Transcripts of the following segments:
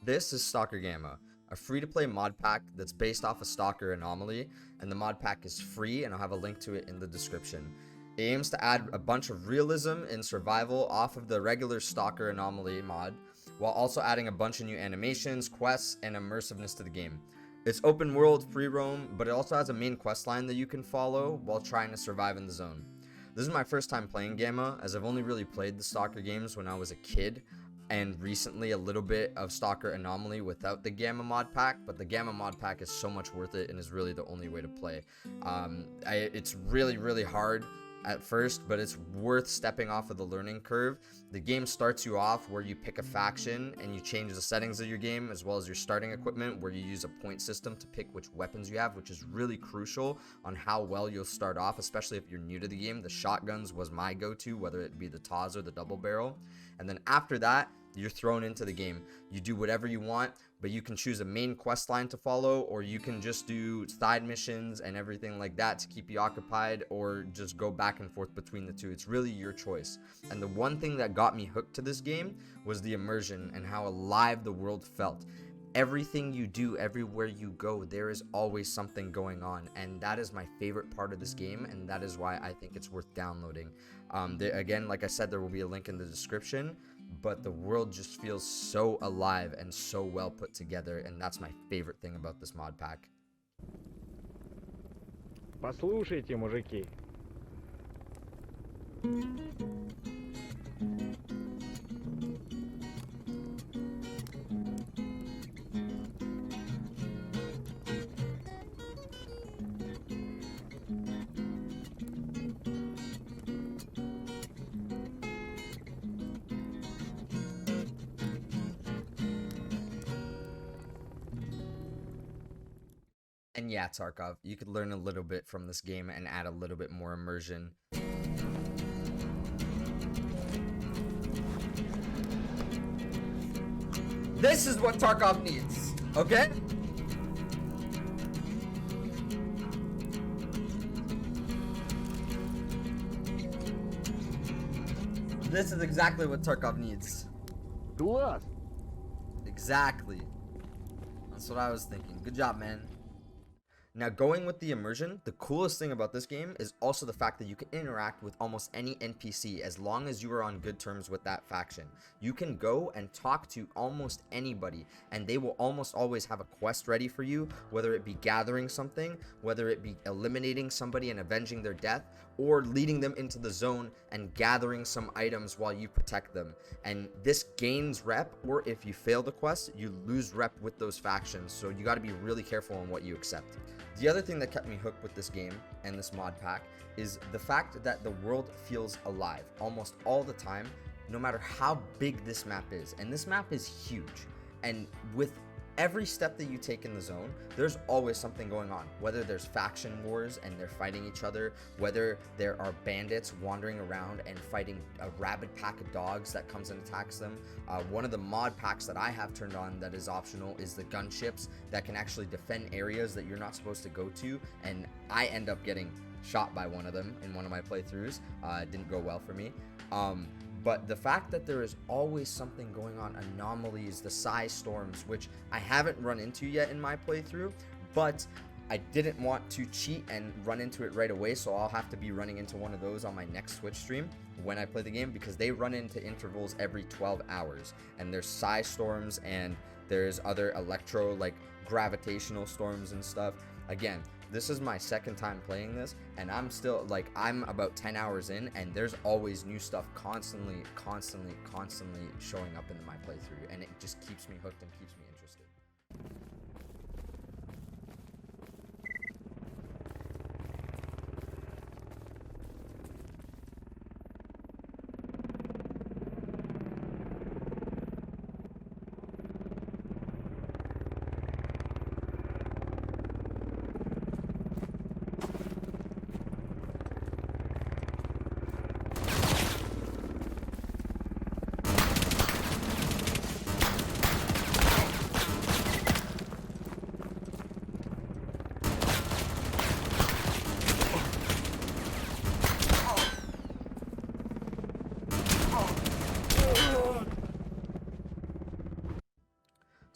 This is Stalker Gamma, a free-to-play mod pack that's based off of Stalker Anomaly, and the mod pack is free, and I'll have a link to it in the description. It aims to add a bunch of realism and survival off of the regular Stalker Anomaly mod, while also adding a bunch of new animations, quests, and immersiveness to the game. It's open world, free roam, but it also has a main quest line that you can follow while trying to survive in the zone. This is my first time playing Gamma, as I've only really played the Stalker games when I was a kid, and recently a little bit of Stalker Anomaly without the Gamma mod pack, but the Gamma mod pack is so much worth it and is really the only way to play. It's really hard at first, but it's worth stepping off of the learning curve. The game starts you off where you pick a faction and you change the settings of your game as well as your starting equipment, where you use a point system to pick which weapons you have, which is really crucial on how well you'll start off, especially if you're new to the game. The shotguns was my go-to, whether it be the Taz or the double barrel. And then after that, you're thrown into the game. You do whatever you want, but you can choose a main quest line to follow, or you can just do side missions and everything like that to keep you occupied, or just go back and forth between the two. It's really your choice. And the one thing that got me hooked to this game was the immersion and how alive the world felt. Everything you do, everywhere you go, there is always something going on, and that is my favorite part of this game, and that is why I think it's worth downloading. Again, like I said, there will be a link in the description, but the world just feels so alive and so well put together, and that's my favorite thing about this mod pack. Послушайте, мужики. And yeah, Tarkov, you could learn a little bit from this game and add a little bit more immersion. This is what Tarkov needs, okay? This is exactly what Tarkov needs. Класс! Exactly. That's what I was thinking. Good job, man. Now, going with the immersion, the coolest thing about this game is also the fact that you can interact with almost any NPC as long as you are on good terms with that faction. You can go and talk to almost anybody, and they will almost always have a quest ready for you, whether it be gathering something, whether it be eliminating somebody and avenging their death, or leading them into the zone and gathering some items while you protect them. And this gains rep, or if you fail the quest, you lose rep with those factions, so you got to be really careful on what you accept. The other thing that kept me hooked with this game and this mod pack is the fact that the world feels alive almost all the time, no matter how big this map is. And this map is huge. And with every step that you take in the zone, there's always something going on. Whether there's faction wars and they're fighting each other, whether there are bandits wandering around and fighting a rabid pack of dogs that comes and attacks them. One of the mod packs that I have turned on that is optional is the gunships that can actually defend areas that you're not supposed to go to, and I end up getting shot by one of them in one of my playthroughs. It didn't go well for me. But the fact that there is always something going on, anomalies, the size storms, which I haven't run into yet in my playthrough, but I didn't want to cheat and run into it right away, so I'll have to be running into one of those on my next Twitch stream when I play the game, because they run into intervals every 12 hours, and there's size storms and there's other electro, like gravitational storms and stuff. Again, this is my second time playing this, and I'm still, like, I'm about 10 hours in, and there's always new stuff constantly showing up in my playthrough, and it just keeps me hooked and keeps me interested.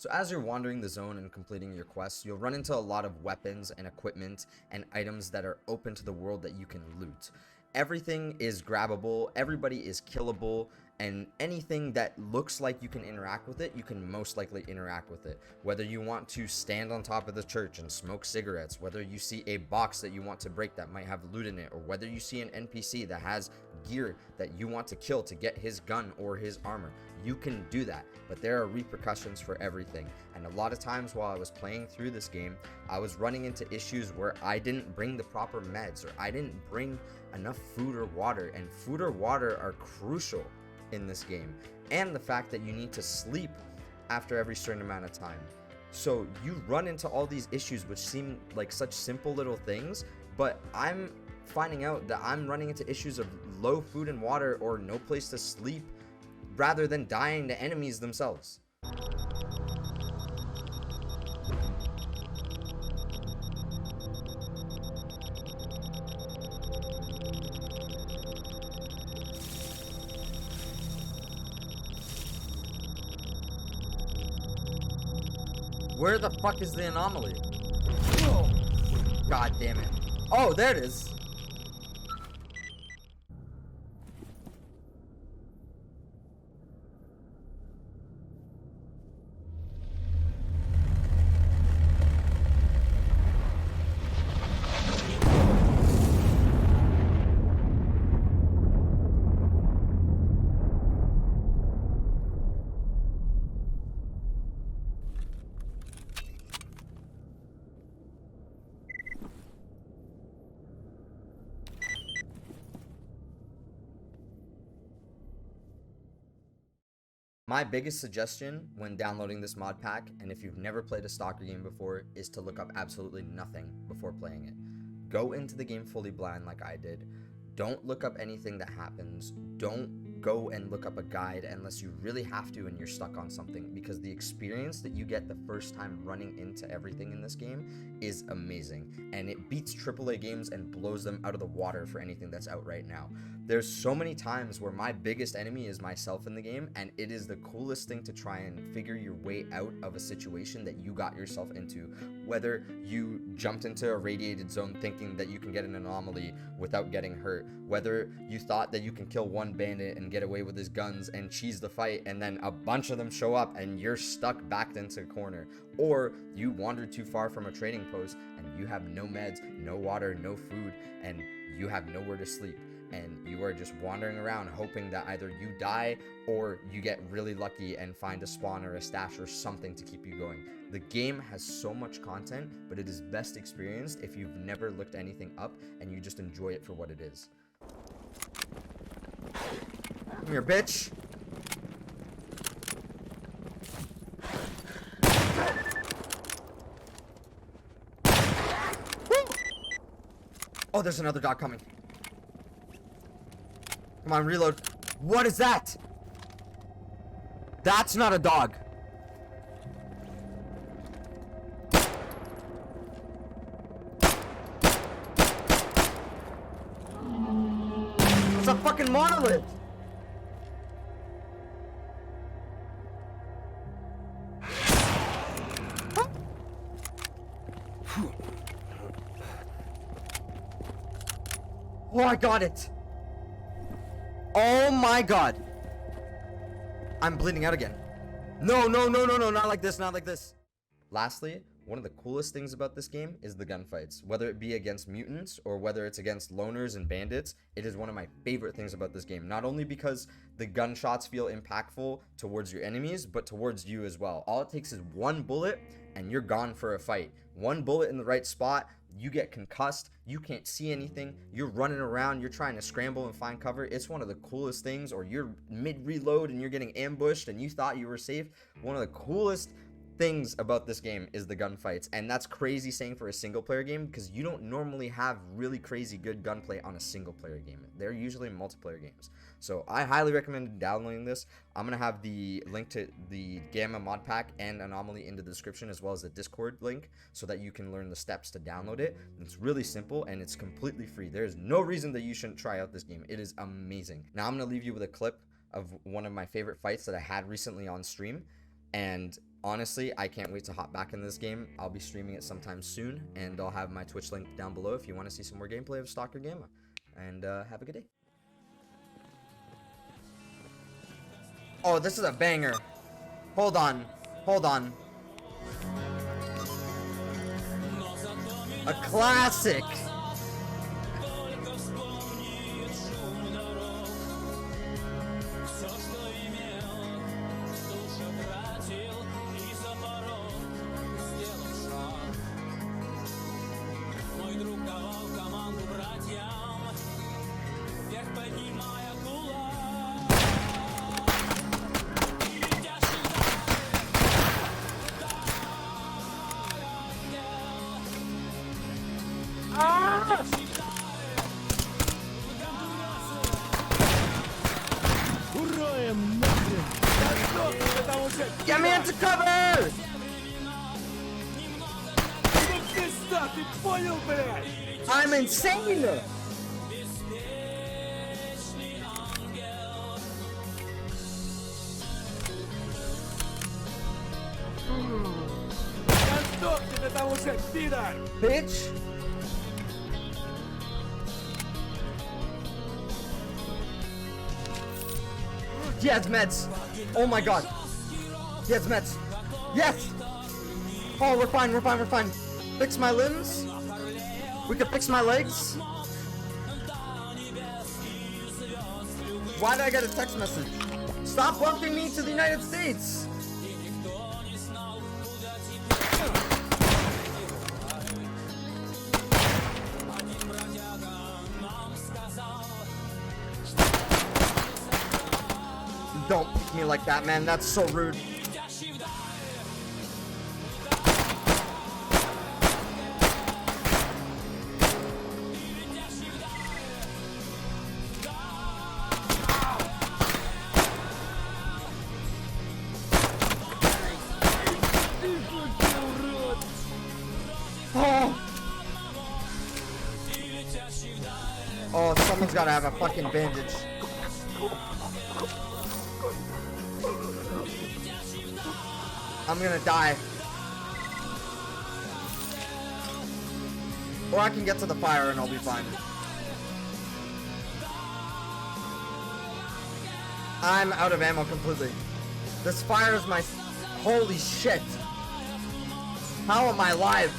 So as you're wandering the zone and completing your quests, you'll run into a lot of weapons and equipment and items that are open to the world that you can loot. Everything is grabbable, everybody is killable, and anything that looks like you can interact with it, you can most likely interact with it. Whether you want to stand on top of the church and smoke cigarettes, whether you see a box that you want to break that might have loot in it, or whether you see an NPC that has gear that you want to kill to get his gun or his armor, you can do that. But there are repercussions for everything. And a lot of times while I was playing through this game, I was running into issues where I didn't bring the proper meds, or I didn't bring enough food or water, and food or water are crucial in this game, and the fact that you need to sleep after every certain amount of time. So you run into all these issues which seem like such simple little things, but I'm finding out that I'm running into issues of low food and water or no place to sleep rather than dying to enemies themselves. Where the fuck is the anomaly? Oh, God damn it. Oh, there it is. My biggest suggestion when downloading this mod pack, and if you've never played a Stalker game before, is to look up absolutely nothing before playing it. Go into the game fully blind like I did. Don't look up anything that happens. Don't go and look up a guide unless you really have to and you're stuck on something, because the experience that you get the first time running into everything in this game is amazing, and it beats AAA games and blows them out of the water for anything that's out right now. There's so many times where my biggest enemy is myself in the game, and it is the coolest thing to try and figure your way out of a situation that you got yourself into. Whether you jumped into a radiated zone thinking that you can get an anomaly without getting hurt, whether you thought that you can kill one bandit and get away with his guns and cheese the fight, and then a bunch of them show up and you're stuck backed into a corner, or you wandered too far from a trading post and you have no meds, no water, no food, and you have nowhere to sleep, and you are just wandering around hoping that either you die or you get really lucky and find a spawn or a stash or something to keep you going. The game has so much content, but it is best experienced if you've never looked anything up and you just enjoy it for what it is. Come here, bitch. Oh, there's another dog coming. Come on, reload. What is that? That's not a dog. It's a fucking monolith. Oh, I got it. Oh my god. I'm bleeding out again. No, no, no, no, no, not like this, not like this. Lastly, one of the coolest things about this game is the gunfights. Whether it be against mutants or whether it's against loners and bandits, it is one of my favorite things about this game. Not only because the gunshots feel impactful towards your enemies, but towards you as well. All it takes is one bullet and you're gone for a fight. One bullet in the right spot, you get concussed, you can't see anything, you're running around, you're trying to scramble and find cover. It's one of the coolest things. Or you're mid-reload and you're getting ambushed and you thought you were safe. One of the coolest things about this game is the gunfights, and that's crazy saying for a single player game, because you don't normally have really crazy good gunplay on a single player game. They're usually multiplayer games. So I highly recommend downloading this. I'm gonna have the link to the Gamma mod pack and Anomaly in the description, as well as the Discord link, so that you can learn the steps to download it. It's really simple and it's completely free. There's no reason that you shouldn't try out this game. It is amazing. Now I'm gonna leave you with a clip of one of my favorite fights that I had recently on stream, and honestly, I can't wait to hop back in this game. I'll be streaming it sometime soon, and I'll have my Twitch link down below if you want to see some more gameplay of Stalker Gamma. And have a good day. Oh, this is a banger. Hold on. Hold on. A classic. Get me into cover! I'm insane! Bitch! He has meds! Oh my god! He has meds! Yes! Oh, we're fine, we're fine, we're fine. Fix my limbs? We can fix my legs? Why did I get a text message? Stop bumping me to the United States! Don't pick me like that, man. That's so rude. Oh, someone's gotta have a fucking bandage. I'm gonna die. Or I can get to the fire and I'll be fine. I'm out of ammo completely. This fire is my... Holy shit. How am I alive?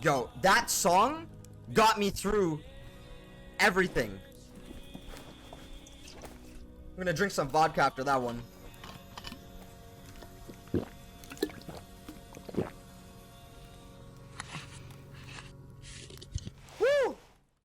Yo, that song got me through everything. I'm gonna drink some vodka after that one.